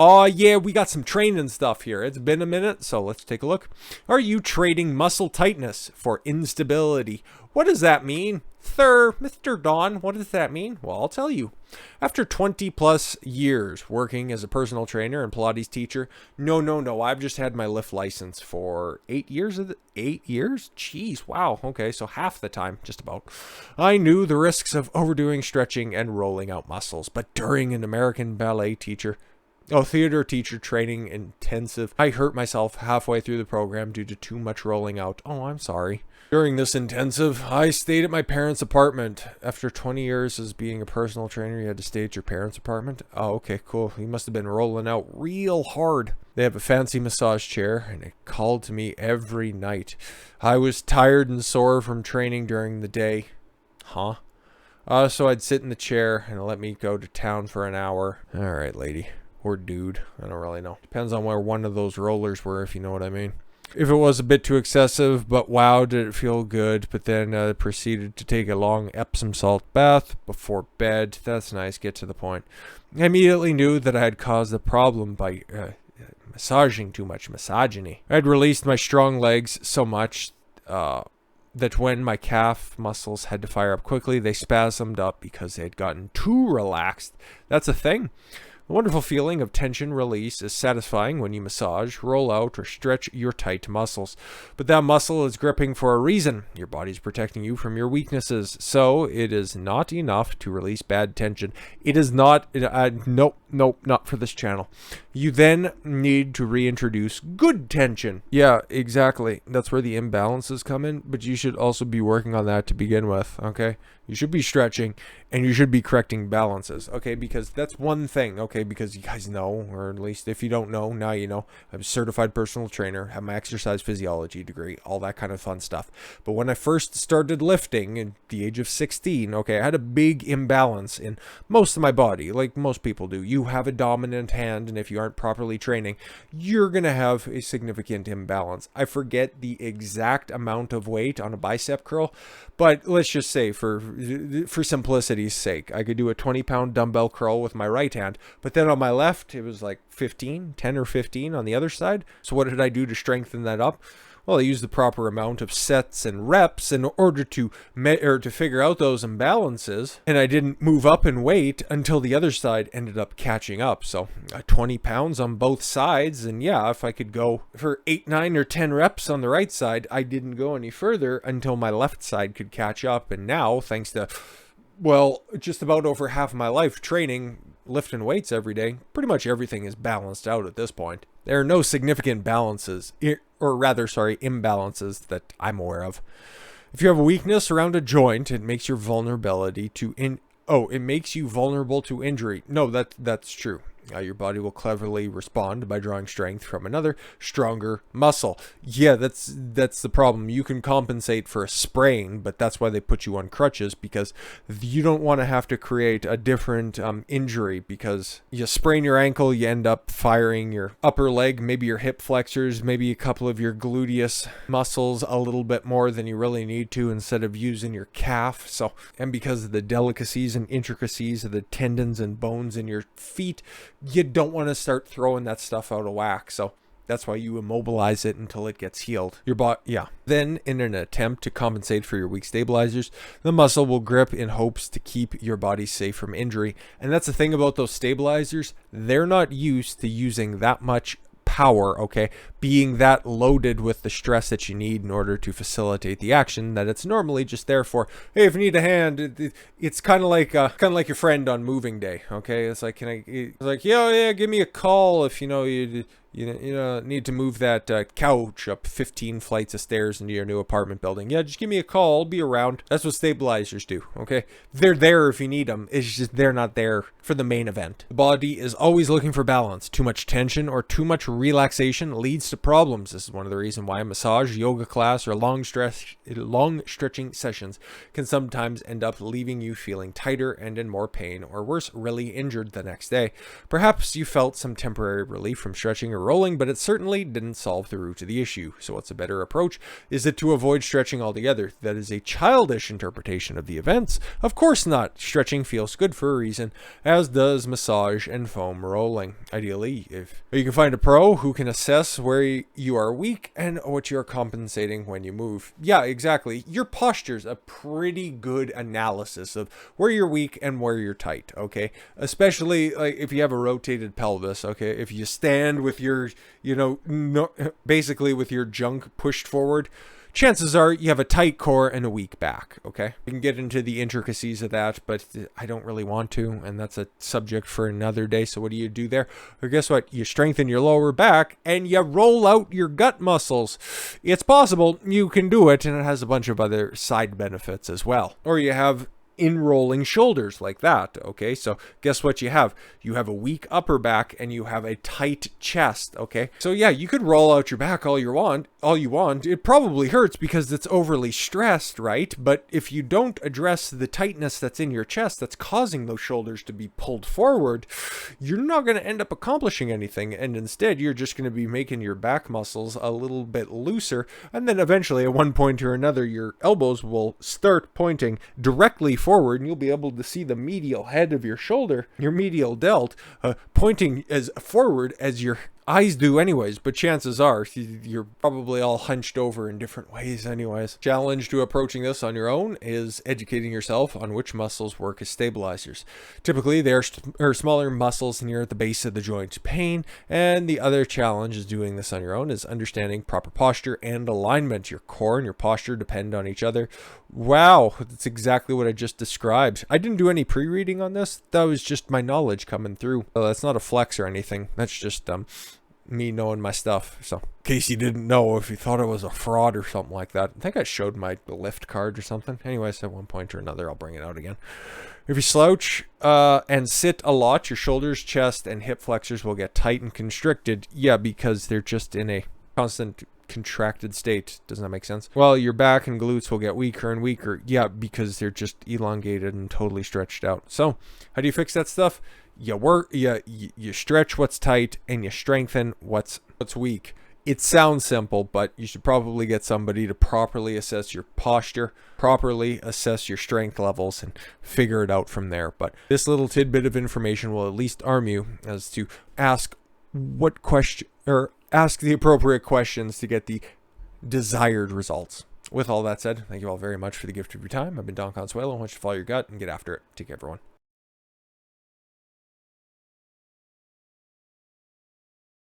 Oh, yeah, we got some training stuff here. It's been a minute, so let's take a look. Are you trading muscle tightness for instability? What does that mean? Mr. Don, what does that mean? Well, I'll tell you. After 20 plus years working as a personal trainer and Pilates teacher, no, I've just had my lift license for 8 years. 8 years? Jeez, wow. Okay, so half the time, just about. I knew the risks of overdoing stretching and rolling out muscles, but during an American theater teacher training intensive, I hurt myself halfway through the program due to too much rolling out. Oh, I'm sorry. During this intensive, I stayed at my parents' apartment. After 20 years as being a personal trainer, you had to stay at your parents' apartment? Oh, okay, cool. You must have been rolling out real hard. They have a fancy massage chair, and it called to me every night. I was tired and sore from training during the day. Huh? So I'd sit in the chair and let me go to town for an hour. All right, lady. Or dude. I don't really know. Depends on where one of those rollers were, if you know what I mean. If it was a bit too excessive, but wow, did it feel good. But then proceeded to take a long Epsom salt bath before bed. That's nice. Get to the point. I immediately knew that I had caused the problem by massaging too much. Misogyny. I'd released my strong legs so much that when my calf muscles had to fire up quickly, they spasmed up because they had gotten too relaxed. That's a thing. The wonderful feeling of tension release is satisfying when you massage, roll out, or stretch your tight muscles. But that muscle is gripping for a reason. Your body's protecting you from your weaknesses. So it is not enough to release bad tension. It is not, nope, not for this channel. You then need to reintroduce good tension. Yeah, exactly. That's where the imbalances come in, but you should also be working on that to begin with, okay? You should be stretching, and you should be correcting balances, okay? Because that's one thing, okay? Because you guys know, or at least if you don't know, now you know. I'm a certified personal trainer, have my exercise physiology degree, all that kind of fun stuff. But when I first started lifting at the age of 16, okay, I had a big imbalance in most of my body, like most people do. You have a dominant hand, and if you aren't properly training, you're going to have a significant imbalance. I forget the exact amount of weight on a bicep curl, but let's just say for simplicity's sake, I could do a 20-pound dumbbell curl with my right hand, but then on my left, it was like 10 or 15 on the other side. So what did I do to strengthen that up? Well, I used the proper amount of sets and reps in order to figure out those imbalances, and I didn't move up in weight until the other side ended up catching up. So 20 pounds on both sides, and yeah, if I could go for 8, 9, or 10 reps on the right side, I didn't go any further until my left side could catch up. And now, thanks to, well, just about over half of my life training, lifting weights every day, pretty much everything is balanced out at this point. There are no significant imbalances that I'm aware of. If you have a weakness around a joint, it makes your vulnerability to it makes you vulnerable to injury. No, that's true. Your body will cleverly respond by drawing strength from another stronger muscle. Yeah, that's the problem. You can compensate for a sprain, but that's why they put you on crutches, because you don't want to have to create a different injury, because you sprain your ankle, you end up firing your upper leg, maybe your hip flexors, maybe a couple of your gluteus muscles a little bit more than you really need to, instead of using your calf. So, and because of the delicacies and intricacies of the tendons and bones in your feet, you don't want to start throwing that stuff out of whack. So that's why you immobilize it until it gets healed. Then, in an attempt to compensate for your weak stabilizers, the muscle will grip in hopes to keep your body safe from injury. And that's the thing about those stabilizers. They're not used to using that much power, okay, being that loaded with the stress that you need in order to facilitate the action that it's normally just there for. Hey, if you need a hand, it's kind of like your friend on moving day, okay? It's like, yeah, give me a call if you need to move that couch up 15 flights of stairs into your new apartment building. Yeah, just give me a call. I'll be around. That's what stabilizers do, okay? They're there if you need them. It's just they're not there for the main event. The body is always looking for balance. Too much tension or too much relaxation leads to problems. This is one of the reasons why a massage, yoga class, or long stretching sessions can sometimes end up leaving you feeling tighter and in more pain, or worse, really injured the next day. Perhaps you felt some temporary relief from stretching or or rolling, but it certainly didn't solve the root of the issue. So what's a better approach? Is it to avoid stretching altogether? That is a childish interpretation of the events. Of course not. Stretching feels good for a reason, as does massage and foam rolling. Ideally, if you can find a pro who can assess where you are weak and what you're compensating when you move. Yeah, exactly. Your posture's a pretty good analysis of where you're weak and where you're tight, okay? Especially like if you have a rotated pelvis, okay? If you stand with your, basically with your junk pushed forward, chances are you have a tight core and a weak back, okay? We can get into the intricacies of that, but I don't really want to, and that's a subject for another day. So what do you do there? Well, guess what? You strengthen your lower back and you roll out your gut muscles. It's possible you can do it, and it has a bunch of other side benefits as well. Or you have in-rolling shoulders like that, okay? So guess what you have? You have a weak upper back and you have a tight chest, okay? So yeah, you could roll out your back all you want. It probably hurts because it's overly stressed, right? But if you don't address the tightness that's in your chest that's causing those shoulders to be pulled forward, you're not going to end up accomplishing anything, and instead you're just going to be making your back muscles a little bit looser, and then eventually at one point or another your elbows will start pointing directly forward, and you'll be able to see the medial head of your shoulder, your medial delt, pointing as forward as your eyes do anyways, but chances are you're probably all hunched over in different ways anyways. Challenge to approaching this on your own is educating yourself on which muscles work as stabilizers. Typically, there are smaller muscles near the base of the joint pain, and the other challenge is doing this on your own is understanding proper posture and alignment. Your core and your posture depend on each other. Wow, that's exactly what I just described. I didn't do any pre-reading on this. That was just my knowledge coming through. That's not a flex or anything. That's just me knowing my stuff. So in case you didn't know, if you thought I was a fraud or something like that, I think I showed my lift card or something. Anyways, at one point or another, I'll bring it out again. If you slouch and sit a lot, your shoulders, chest, and hip flexors will get tight and constricted. Yeah, because they're just in a constant contracted state. Doesn't that make sense? Well, your back and glutes will get weaker and weaker. Yeah, because they're just elongated and totally stretched out. So how do you fix that stuff? You stretch what's tight and you strengthen what's weak. It sounds simple, but you should probably get somebody to properly assess your posture, properly assess your strength levels, and figure it out from there. But this little tidbit of information will at least arm you as to ask ask the appropriate questions to get the desired results. With all that said, thank you all very much for the gift of your time. I've been Don Consuelo. I want you to follow your gut and get after it. Take care, everyone.